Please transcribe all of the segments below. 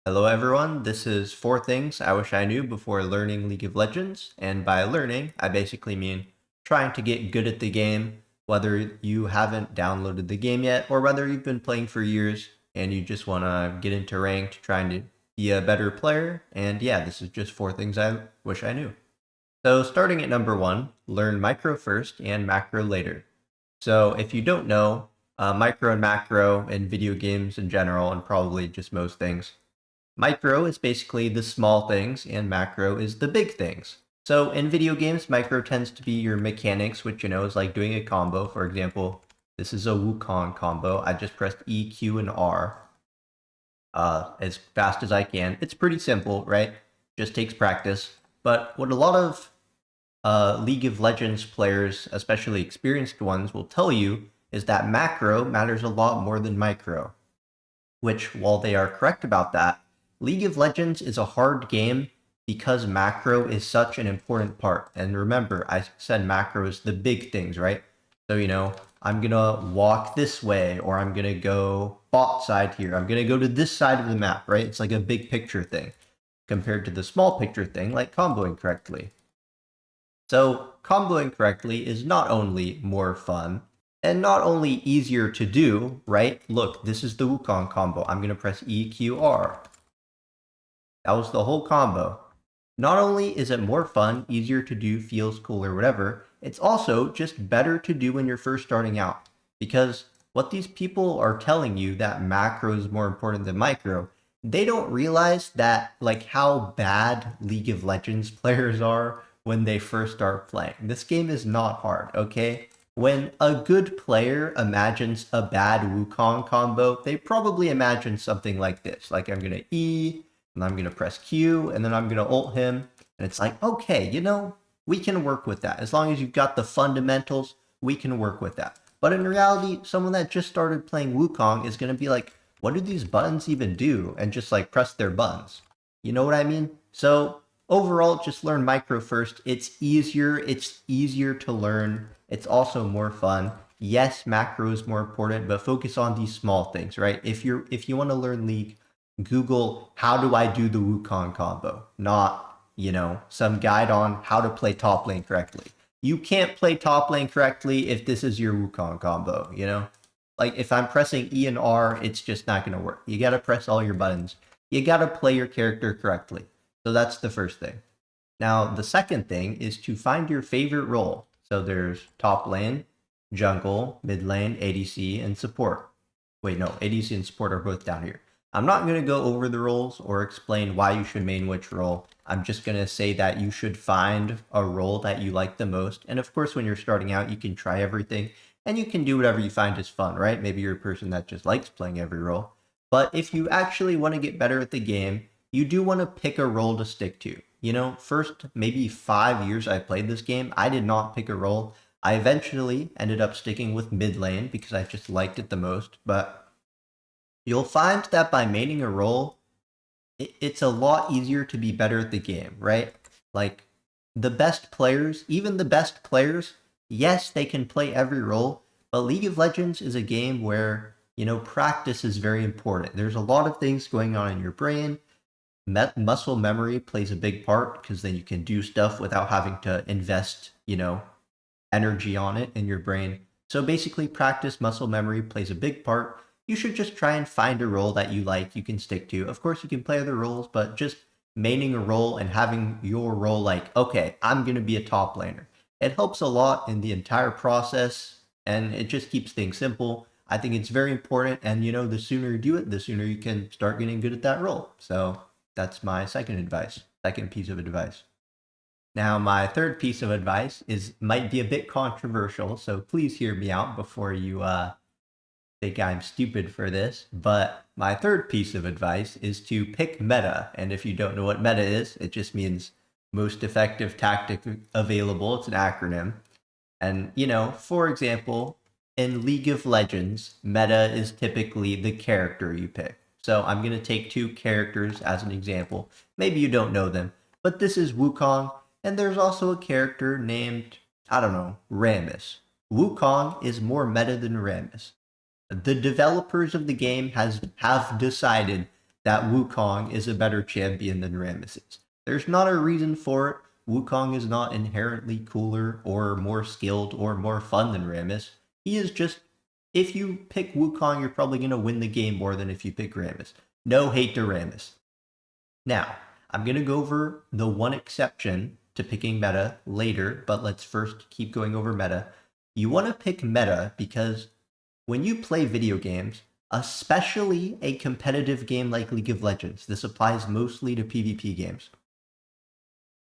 Hello everyone, this is 4 things I wish I knew before learning League of Legends, and by learning, I basically mean trying to get good at the game, whether you haven't downloaded the game yet, or whether you've been playing for years and you just want to get into ranked, trying to be a better player, and yeah, this is just 4 things I wish I knew. So starting at number 1, learn micro first and macro later. So if you don't know, micro and macro in video games in general, and probably just most things, micro is basically the small things, and macro is the big things. So in video games, micro tends to be your mechanics, which is like doing a combo. For example, this is a Wukong combo. I just pressed E, Q, and R as fast as I can. It's pretty simple, right? Just takes practice. But what a lot of League of Legends players, especially experienced ones, will tell you is that macro matters a lot more than micro. Which, while they are correct about that, League of Legends is a hard game because macro is such an important part. And remember, I said macro is the big things, right? So, I'm gonna walk this way, or I'm gonna go bot side here. I'm gonna go to this side of the map, right? It's like a big picture thing compared to the small picture thing, like comboing correctly. So, comboing correctly is not only more fun, and not only easier to do, right? Look, this is the Wukong combo. I'm going to press EQR. That was the whole combo. Not only is it more fun, easier to do, feels cooler, whatever, it's also just better to do when you're first starting out. Because what these people are telling you that macro is more important than micro, they don't realize that like how bad League of Legends players are when they first start playing. This game is not hard, okay? When a good player imagines a bad Wukong combo, they probably imagine something like this. Like I'm gonna E, and I'm gonna press Q, and then I'm gonna ult him. And it's like, okay, we can work with that. As long as you've got the fundamentals, we can work with that. But in reality, someone that just started playing Wukong is gonna be like, what do these buttons even do? And just like press their buttons. You know what I mean? So overall, just learn micro first. It's easier to learn. It's also more fun. Yes, macro is more important, but focus on these small things, right? If you want to learn League, Google how do I do the Wukong combo, not, some guide on how to play top lane correctly. You can't play top lane correctly if this is your Wukong combo. Like if I'm pressing E and R, it's just not going to work. You got to press all your buttons. You got to play your character correctly. So that's the first thing. Now, the second thing is to find your favorite role. So there's top lane, jungle, mid lane, ADC, and support. Wait, no, ADC and support are both down here. I'm not going to go over the roles or explain why you should main which role. I'm just going to say that you should find a role that you like the most. And of course, when you're starting out, you can try everything and you can do whatever you find is fun, right? Maybe you're a person that just likes playing every role. But if you actually want to get better at the game, you do want to pick a role to stick to. First maybe 5 years I played this game, I did not pick a role. I eventually ended up sticking with mid lane because I just liked it the most. But you'll find that by maining a role, it's a lot easier to be better at the game, right? Like the best players, even the best players, yes, they can play every role, but League of Legends is a game where, practice is very important. There's a lot of things going on in your brain. Muscle memory plays a big part because then you can do stuff without having to invest, energy on it in your brain. So basically, practice muscle memory plays a big part. You should just try and find a role that you like, you can stick to. Of course, you can play other roles, but just maining a role and having your role like, okay, I'm going to be a top laner. It helps a lot in the entire process, and it just keeps things simple. I think it's very important, and the sooner you do it, the sooner you can start getting good at that role. So that's my second piece of advice. Now, my third piece of advice might be a bit controversial, so please hear me out before you think I'm stupid for this. But my third piece of advice is to pick meta. And if you don't know what meta is, it just means most effective tactic available. It's an acronym. And, for example, in League of Legends, meta is typically the character you pick. So I'm going to take two characters as an example. Maybe you don't know them, but this is Wukong, and there's also a character named, I don't know, Rammus. Wukong is more meta than Rammus. The developers of the game have decided that Wukong is a better champion than Rammus is. There's not a reason for it. Wukong is not inherently cooler or more skilled or more fun than Rammus. He is just, if you pick Wukong, you're probably going to win the game more than if you pick Rammus. No hate to Rammus. Now, I'm going to go over the one exception to picking meta later, but let's first keep going over meta. You want to pick meta because when you play video games, especially a competitive game like League of Legends, this applies mostly to PvP games.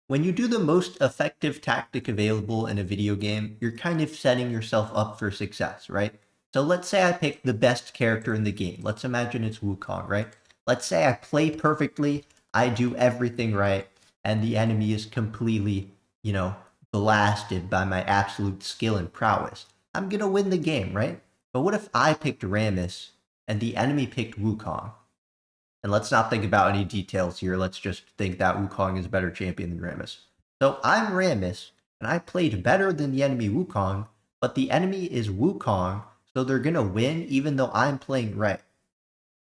When you do the most effective tactic available in a video game, you're kind of setting yourself up for success, right? So let's say I pick the best character in the game. Let's imagine it's Wukong, right? Let's say I play perfectly, I do everything right, and the enemy is completely, blasted by my absolute skill and prowess. I'm gonna win the game, right? But what if I picked Rammus and the enemy picked Wukong? And let's not think about any details here. Let's just think that Wukong is a better champion than Rammus. So I'm Rammus, and I played better than the enemy Wukong, but the enemy is Wukong, so they're gonna win even though I'm playing right.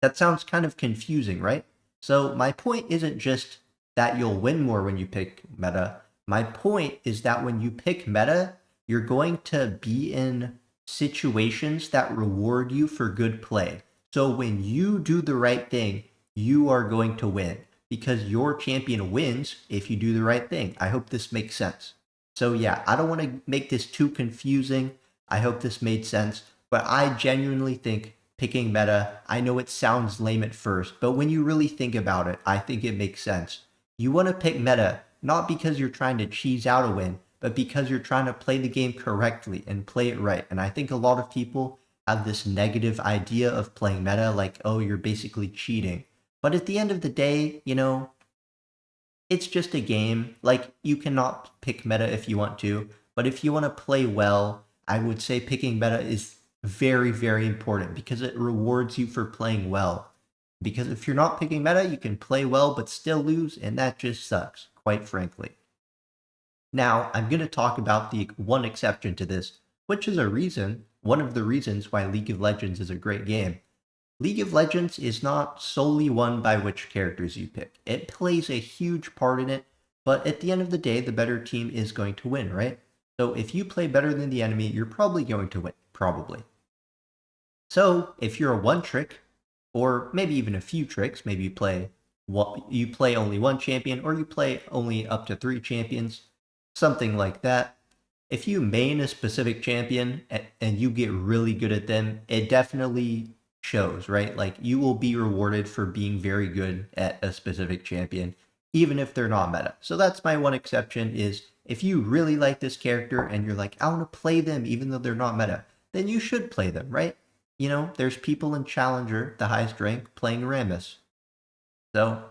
That sounds kind of confusing, right? So my point isn't just that you'll win more when you pick meta. My point is that when you pick meta, you're going to be in situations that reward you for good play. So when you do the right thing, you are going to win because your champion wins if you do the right thing. I hope this makes sense. So yeah, I don't want to make this too confusing. I hope this made sense, but I genuinely think picking meta, I know it sounds lame at first, but when you really think about it, I think it makes sense. You want to pick meta, not because you're trying to cheese out a win, but because you're trying to play the game correctly and play it right. And I think a lot of people have this negative idea of playing meta, like, oh, you're basically cheating. But at the end of the day, it's just a game. Like, you cannot pick meta if you want to, but if you want to play well, I would say picking meta is very, very important because it rewards you for playing well. Because if you're not picking meta, you can play well but still lose, and that just sucks, quite frankly. Now, I'm going to talk about the one exception to this, which is one of the reasons why League of Legends is a great game. League of Legends is not solely won by which characters you pick. It plays a huge part in it, but at the end of the day, the better team is going to win, right? So if you play better than the enemy, you're probably going to win, probably. So if you're a one trick, or maybe even a few tricks, maybe you play only one champion, or you play only up to 3 champions, something like that. If you main a specific champion and you get really good at them, it definitely shows, right? Like, you will be rewarded for being very good at a specific champion, even if they're not meta. So that's my one exception, is if you really like this character and you're like, I want to play them even though they're not meta, then you should play them, right? There's people in Challenger, the highest rank, playing Rammus. So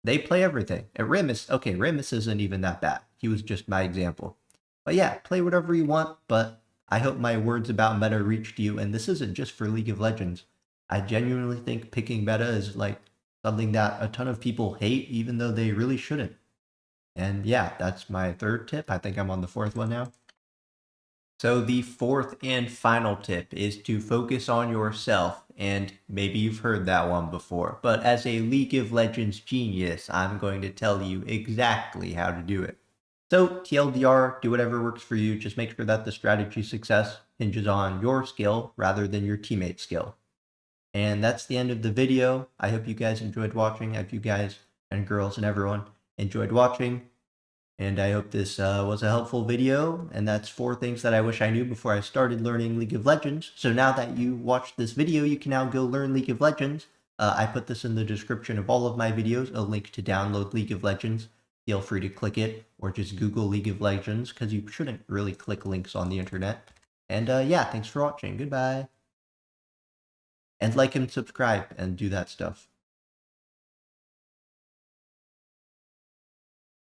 they play everything. And Rammus isn't even that bad. He was just my example. But yeah, play whatever you want, but I hope my words about meta reached you, and this isn't just for League of Legends. I genuinely think picking meta is like something that a ton of people hate, even though they really shouldn't. And yeah, that's my third tip. I think I'm on the fourth one now. So the fourth and final tip is to focus on yourself, and maybe you've heard that one before, but as a League of Legends genius, I'm going to tell you exactly how to do it. So TLDR, do whatever works for you, just make sure that the strategy success hinges on your skill rather than your teammate's skill. And that's the end of the video. I hope you guys enjoyed watching. I hope you guys and girls and everyone enjoyed watching. And I hope this was a helpful video. And that's 4 things that I wish I knew before I started learning League of Legends. So now that you watched this video, you can now go learn League of Legends. I put this in the description of all of my videos, a link to download League of Legends. Feel free to click it or just Google League of Legends because you shouldn't really click links on the internet. And yeah, thanks for watching. Goodbye. And like and subscribe and do that stuff.